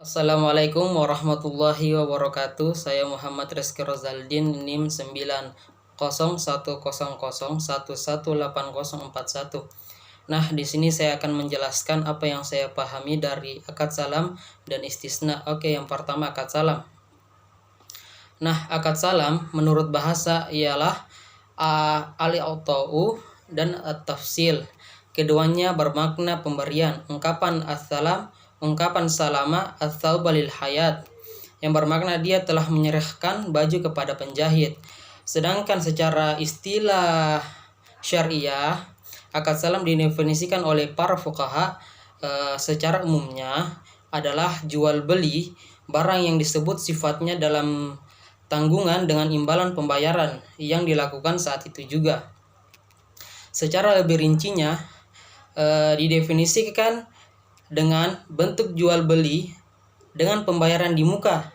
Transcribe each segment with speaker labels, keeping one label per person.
Speaker 1: Assalamualaikum warahmatullahi wabarakatuh. Saya Muhammad Rizky Rozaldin, NIM 90100118041. Nah, di sini saya akan menjelaskan apa yang saya pahami dari akad salam dan istisna. Oke, yang pertama akad salam. Nah, akad salam menurut bahasa ialah al-i'ta'u dan at-tafsil. Keduanya bermakna pemberian. Ungkapan salama atau balil hayat, yang bermakna dia telah menyerahkan baju kepada penjahit. Sedangkan secara istilah syariah, akad salam didefinisikan oleh para fuqaha secara umumnya adalah jual beli barang yang disebut sifatnya dalam tanggungan dengan imbalan pembayaran yang dilakukan saat itu juga. Secara lebih rincinya didefinisikan dengan bentuk jual beli dengan pembayaran di muka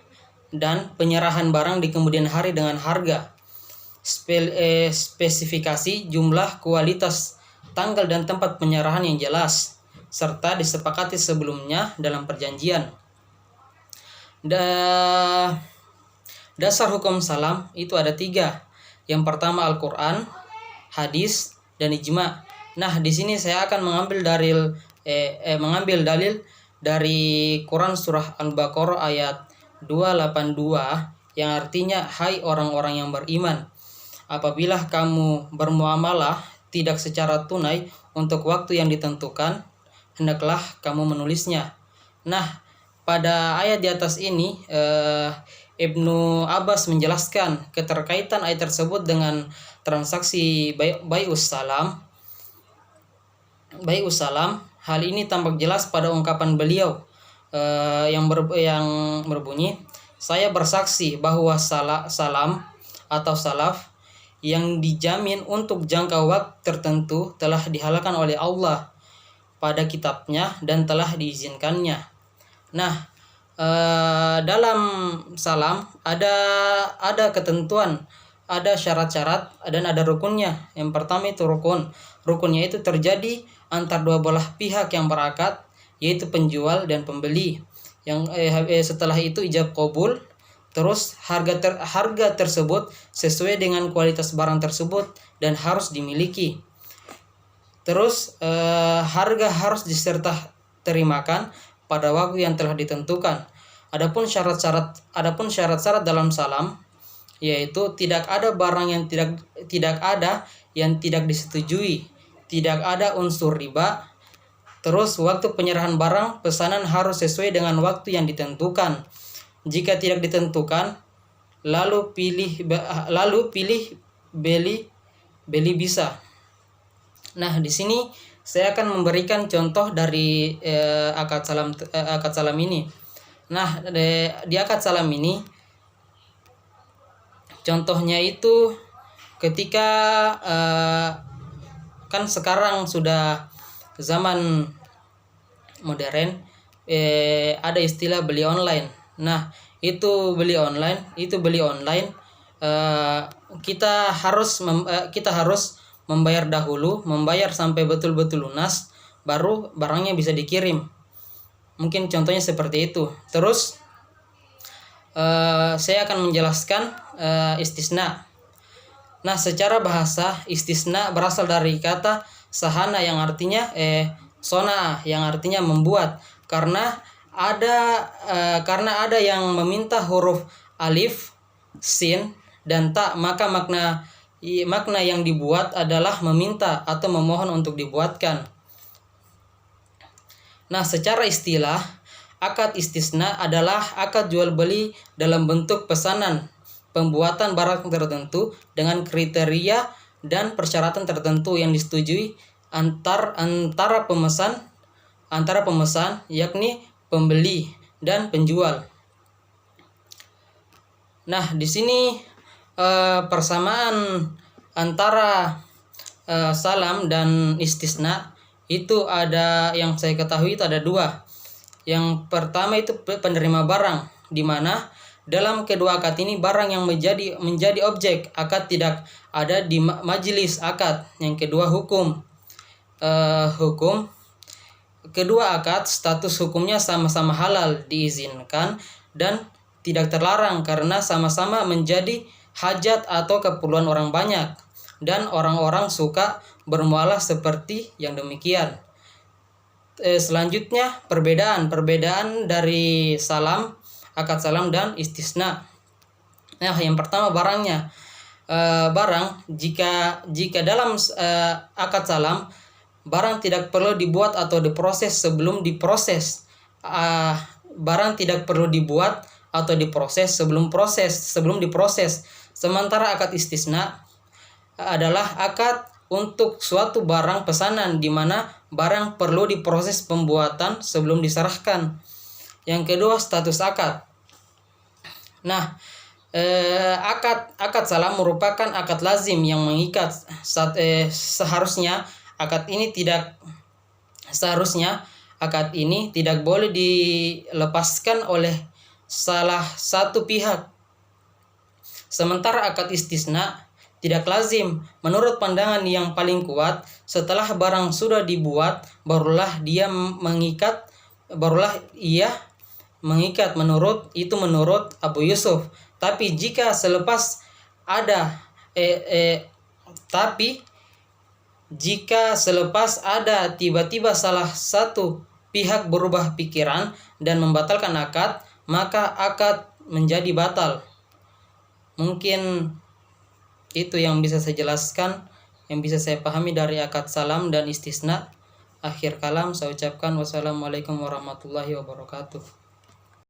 Speaker 1: dan penyerahan barang di kemudian hari dengan harga, spesifikasi, jumlah, kualitas, tanggal dan tempat penyerahan yang jelas, serta disepakati sebelumnya dalam perjanjian. Dasar hukum salam itu ada 3. Yang pertama Al-Quran, hadis, dan ijma. Nah, di sini saya akan mengambil dalil dari Quran surah Al-Baqarah ayat 282 yang artinya, hai orang-orang yang beriman, apabila kamu bermuamalah tidak secara tunai untuk waktu yang ditentukan, hendaklah kamu menulisnya. Nah, pada ayat di atas ini Ibnu Abbas menjelaskan keterkaitan ayat tersebut dengan transaksi bai'us salam. Hal ini tampak jelas pada ungkapan beliau yang berbunyi, saya bersaksi bahwa salam atau salaf yang dijamin untuk jangka waktu tertentu telah dihalalkan oleh Allah pada kitabnya dan telah diizinkannya. Nah, dalam salam ada ketentuan, ada syarat-syarat dan ada rukunnya. Yang pertama itu rukunnya itu terjadi antar dua belah pihak yang berakad, yaitu penjual dan pembeli. Yang setelah itu ijab qabul, terus harga tersebut sesuai dengan kualitas barang tersebut dan harus dimiliki. Terus harga harus diserta terimakan pada waktu yang telah ditentukan. Adapun syarat-syarat dalam salam, yaitu tidak ada barang yang tidak disetujui, tidak ada unsur riba. Terus waktu penyerahan barang pesanan harus sesuai dengan waktu yang ditentukan. Jika tidak ditentukan, lalu pilih beli bisa. Nah, di sini saya akan memberikan contoh dari akad salam ini. Nah, di akad salam ini contohnya itu ketika kan sekarang sudah zaman modern, ada istilah beli online. Nah, itu beli online kita harus membayar dahulu, membayar sampai betul-betul lunas, baru barangnya bisa dikirim. Mungkin contohnya seperti itu. Terus saya akan menjelaskan istisna. Nah, secara bahasa istisna berasal dari kata sahana yang artinya sona, yang artinya membuat. Karena ada yang meminta huruf alif, sin, dan ta, maka makna yang dibuat adalah meminta atau memohon untuk dibuatkan. Nah, secara istilah, akad istisna adalah akad jual beli dalam bentuk pesanan, pembuatan barang tertentu dengan kriteria dan persyaratan tertentu yang disetujui antara pemesan, yakni pembeli dan penjual. Nah, di sini persamaan antara salam dan istisna itu ada, yang saya ketahui itu ada 2. Yang pertama itu penerima barang, di mana dalam kedua akad ini barang yang menjadi objek akad tidak ada di majelis akad. Yang kedua hukum kedua akad status hukumnya sama-sama halal, diizinkan dan tidak terlarang karena sama-sama menjadi hajat atau keperluan orang banyak, dan orang-orang suka bermuamalah seperti yang demikian. Selanjutnya perbedaan dari salam, akad salam dan istisna. Nah, yang pertama barangnya. Barang jika dalam akad salam barang tidak perlu dibuat atau diproses sebelum diproses. Barang tidak perlu dibuat atau diproses sebelum diproses. Sementara akad istisna adalah akad untuk suatu barang pesanan di mana barang perlu diproses pembuatan sebelum diserahkan. Yang kedua, status akad. Nah, akad salam merupakan akad lazim yang mengikat. Seharusnya akad ini tidak boleh dilepaskan oleh salah satu pihak. Sementara akad istisna tidak lazim. Menurut pandangan yang paling kuat, setelah barang sudah dibuat barulah ia mengikat. Menurut Abu Yusuf. Tapi jika selepas ada tiba-tiba salah satu pihak berubah pikiran dan membatalkan akad, maka akad menjadi batal. Mungkin itu yang bisa saya jelaskan, yang bisa saya pahami dari akad salam dan istisna. Akhir kalam saya ucapkan wassalamualaikum warahmatullahi wabarakatuh.